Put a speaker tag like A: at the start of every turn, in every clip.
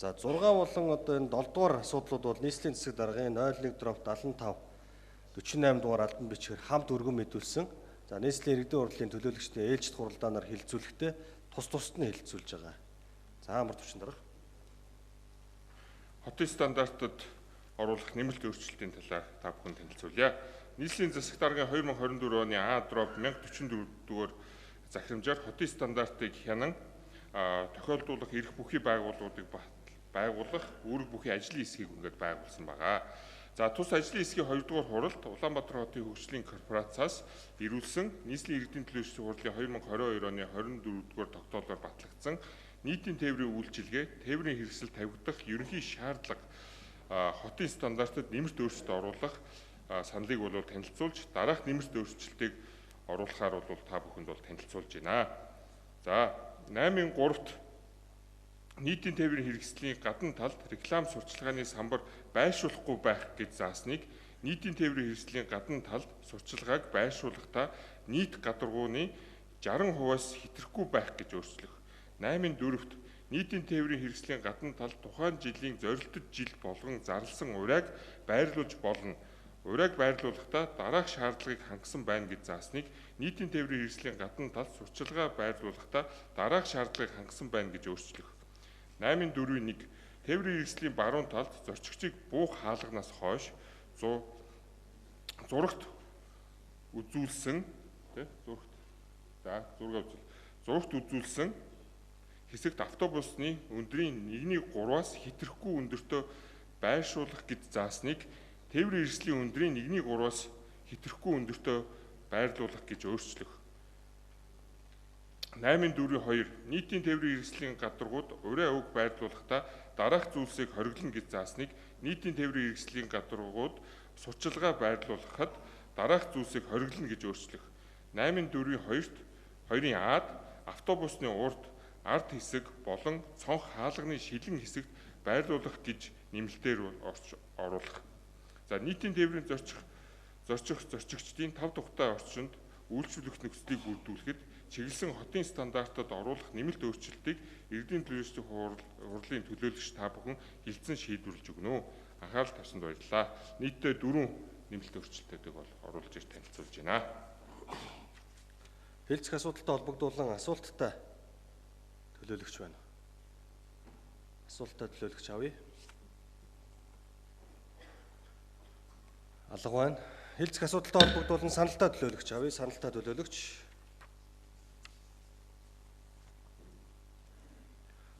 A: За 6 болон одоо энэ 7 дугаар асуудлууд бол нийслэлийн засаг даргын 01/75 48 дугаар албан бичгээр хамт өргөн мэдүүлсэн. За нийслэлийн иргэдийн хурлын төлөөлөгчдийн ээлжид хуралдаанаар хилцүүлэхдээ тусад нь хилцүүлж байгаа. За амар төвчин дарга.
B: Хотын стандартад оруулах нэмэлт өөрчлөлтийн талаар та бүхэн танилцуулъя. Нийслэлийн засаг даргын 2024 оны А дроп 1044 дугаар захирамжаар хотын стандартыг хянан тохиолдуулах эрх бүхий байгууллагуудыг байгуулах үүрэг бүхий ажлын хэсгийг ингээд байгуулсан байгаа. За тус ажлын хэсгийн 2 дугаар хуралд Улаанбаатар хотын хөгжлийн корпорацаас ирүүлсэн нийслэлийн иргэдийн төлөөлөгчдийн хурлын 2022 оны 24 дугаар тогтоолоор батлагдсан нийтийн тээврийн үйлчилгээ, тээврийн хэрэгсэл тавигдах ерөнхий шаардлага хотын стандартад нэмэлт өөрчлөлт оруулах саналыг бол танилцуулж, дараах нэмэлт өөрчлөлтийг оруулахаар бол та бүхэнд бол танилцуулж байна. За 8-3-т нийтийн тээврийн хэрэгслийн гадна талд реклам сурчлагын самбар байршуулахгүй байх гэж заасныг нийтийн тээврийн хэрэгслийн гадна талд сурчлагыг байршуулахдаа нийт гадаргууны 60%-аас хэтрэхгүй байх гэж өөрчлөх. 8-4-т нийтийн тээврийн хэрэгслийн гадна талд тухайн жилийн зорилттой жил болгон зарласан урайг байрлуулж болно. Урайг байрлуулахдаа дараах шаардлагыг хангасан байна гэж заасныг нийтийн тээврийн хэрэгслийн гадна талд сурчлагаа байрлуулахдаа дараах шаардлагыг хангасан байна гэж өөрчлөх. 8-4-1 тээврийн хэрэгслийн баруун талд зорчигчийг буух хаалганаас хойш зурагт үзүүлсэн зурагт үзүүлсэн хэсэгт автобусны өндрийн 1.3-аас хэтрэхгүй өндөртөө байршуулах гэж заасныг тээврийн хэрэгслийн өндрийн 1.3-аас хэтрэхгүй өндөртөө байрлуулах гэж өөрчлөх. 8-4-2 нийтийн тээврийн хэрэгслийн гадаргууд урай өг байрлуулахдаа дараах зүйлсийг хориглоно гэж заасныг нийтийн тээврийн хэрэгслийн гадаргууд сурчлагаа байрлуулахад дараах зүйлсийг хориглоно гэж өөрчлөх. 8-4-2-т 2-ын Ад автобусны урд ард хэсэг болон цонх хаалганы шилэн хэсэгт байрлуулах гэж нэмэлтээр оруулах. За нийтийн тээврийн зорчигчдийн 5 тухтай орчинд үйлчлүүлэх нөхцөлийг бүрдүүлэхэд чиглэсэн хотын стандартад оруулах нэмэлт өөрчлөлтийг иргэдийн төлөөлөгчдийн хурлын төлөөлөгч та бүхэн хилцэн шийдвэрлэж өгнө. Анхаарал тавьсанд баярлалаа. Нийтдээ 4 нэмэлт өөрчлөлтүүдийг бол оруулж ирж танилцуулж байна.
A: Хэлцэх асуудалтай холбогдуулан асуулттай төлөөлөгч байна. Асуулттай төлөөлөгч авъя. Алга байна. Хэлцэх асуудалтай холбогдуулан саналтай төлөөлөгч авъя. Саналтай төлөөлөгч.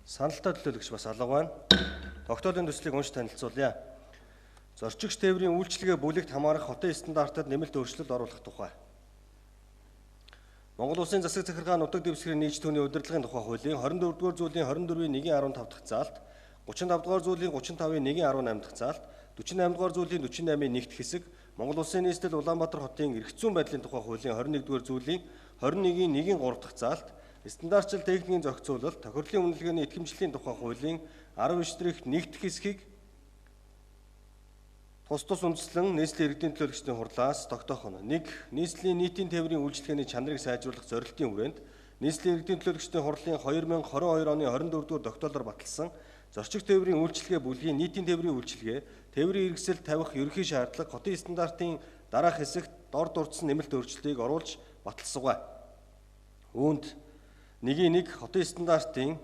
A: Саналтай төлөөлөгч бас алга байна. Тогтоолын төслийг унш танилцуулъя. Зорчигч тээврийн үйлчилгээ бүлэгт хамаарах хотын стандартад нэмэлт өөрчлөлт оруулах тухай. Монгол Улсын засаг захиргаа нутаг дэвсгэрийн нийт түүний удирдлагын тухай хуулийн 24-р зүйлийн 24-ийн 1.15 дахь заалт, 35-р зүйлийн 35-ийн 1.18 дахь заалт, 48-р зүйлийн 48-ийн 1 дахь хэсэг, Монгол Улсын нийслэл Улаанбаатар хотын эрх зүйн байдлын тухай хуулийн 21-р зүйлийн 21-ийн 1.3 дахь заалт, стандартчил техникийн зохицуулалт, тохирлын үнэлгээний итгэмжлэлийн тухай хуулийн 19-р 1 дахь хэсгийг тус үндэслэн нийслэлийн иргэдийн төлөөлөгчдийн хурлаас тогтоох нь. 1. Нийслэлийн нийтийн тээврийн үйлчилгээний чанарыг сайжруулах зорилтын хүрээнд нийслэлийн иргэдийн төлөөлөгчдийн хурлын 2022 оны 24 дугаар тогтоолоор баталсан зорчигч тээврийн үйлчилгээ бүлгийн нийтийн тээврийн үйлчилгээ, тээврийн хэрэгсэл тавих ерөнхий шаардлага, хотын стандартын дараах хэсэгт дор дурдсан нэмэлт өөрчлөлтийг оруулж баталсугай. Үүнд 1.1 хотын стандартын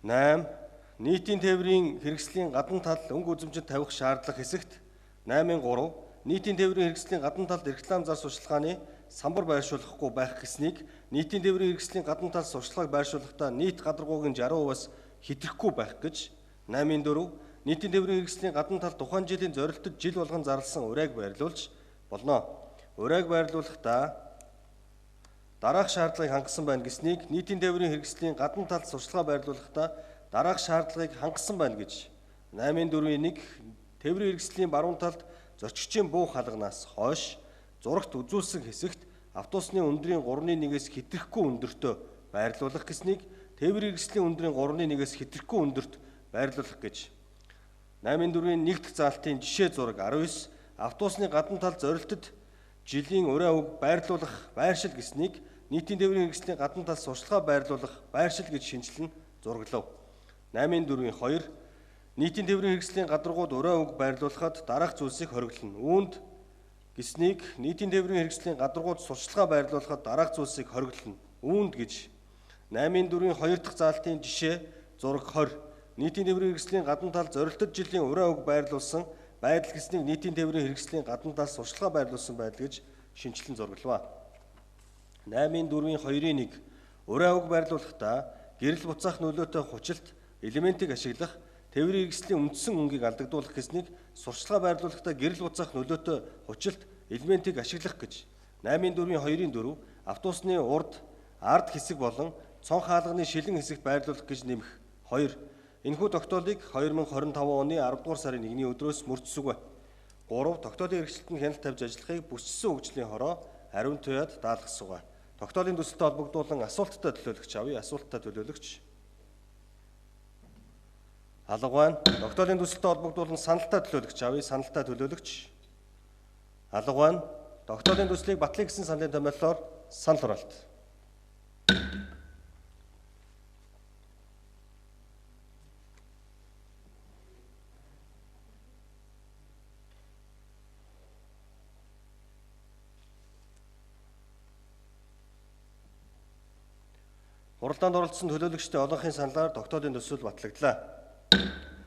A: 8 нийтийн тээврийн хэрэгслийн гадна тал өнгө үзэмжид тавих шаардлага хэсэгт 8-3 нийтийн тээврийн хэрэгслийн гадна талд реклам зар сурчлагын самбар байршуулахгүй байх гэснийг нийтийн тээврийн хэрэгслийн гадна тал сурчлагыг байршуулахдаа нийт гадаргуугийн 60%-аас хэтрэхгүй байх гэж 8-4 нийтийн тээврийн хэрэгслийн гадна тал тухайн жилийн зорилтод жил болгон зарласан урайг байрлуулж болно. Урайг байрлуулахдаа дараах шаардлагыг хангасан байна гэснийг нийтийн тээврийн хэрэгслийн гадна талд сурчлага байрлуулахдаа дараах шаардлагыг хангасан байна гэж 8-4-1 тээврийн хэрэгслийн баруун талд зорчигчийн буух хаалганаас хойш зурагт үзүүлсэн хэсэгт автобусны өндрийн 3.1-ээс хэтрэхгүй өндөртөө байрлуулах гэснийг тээврийн хэрэгслийн өндрийн 3.1-ээс хэтрэхгүй өндөрт байрлуулах гэж 8-4-ийн 1 дахь заалтын жишээ зураг 19 автобусны гадна талд зорилтод жилийн урай өг байрлуулах байршил гэснийг нийтийн тээврийн хэрэгслийн гадна талд сурчлага байрлуулах байршил гэж шинжилэн зураглав. 8.4.2 нийтийн тээврийн хэрэгслийн гадаргууд ураа үг байрлуулахад дараах зүйлсийг хориглоно. Үүнд гэснийг нийтийн тээврийн хэрэгслийн гадаргууд сурчлагаа байрлуулахад дараах зүйлсийг хориглоно. Үүнд гэж 8.4-2 дахь заалтын жишээ зураг 20 нийтийн тээврийн хэрэгслийн гадна тал зорилттой жилийн ураа үг байрлуулсан байдал гэснийг нийтийн тээврийн хэрэгслийн гадна тал сурчлагаа байрлуулсан байдал гэж шинжилэн зурглава. 8.4-2-1 ураа үг байрлуулахдаа гэрэл буцаах нөлөөтэй хүчилт элементийг ашиглах тээврийн хэрэгслийн үндсэн өнгийг алдагдуулах гэснийг сурчлагаа байрлуулахдаа гэрэл буцаах нөлөөтэй хүчилт элементийг ашиглах гэж 8.4-2-4 автобусны ард хэсэг болон цонх хаалганы шилэн хэсэгт байрлуулах гэж нэмэх. 2. Энэхүү тогтоолыг 2025 оны 10 дугаар сарын 1-ний өдрөөс мөрдсөгөө. 3. Тогтоолын хэрэгжилтэнд хяналт тавьж ажиллахыг бүсчсэн хөгжлийн хороо ариун туяад даалгасугай. Тогтоолын төсөлтэй холбогдуулан асуулттай төлөөлөгч авъя. Асуулттай төлөөлөгч. Алгавайн. Тогтоолын төсөлтэй холбогдуулан саналтай төлөөлөгч авъя. Саналтай төлөөлөгч. Алгавайн. Тогтоолын төслийг батлах гэсэн саналын томьёолоор санал хураалт. Хуралдаанд оролцсон төлөөлөгчдийн олонхын саналаар тогтоолын төсөл батлагдлаа.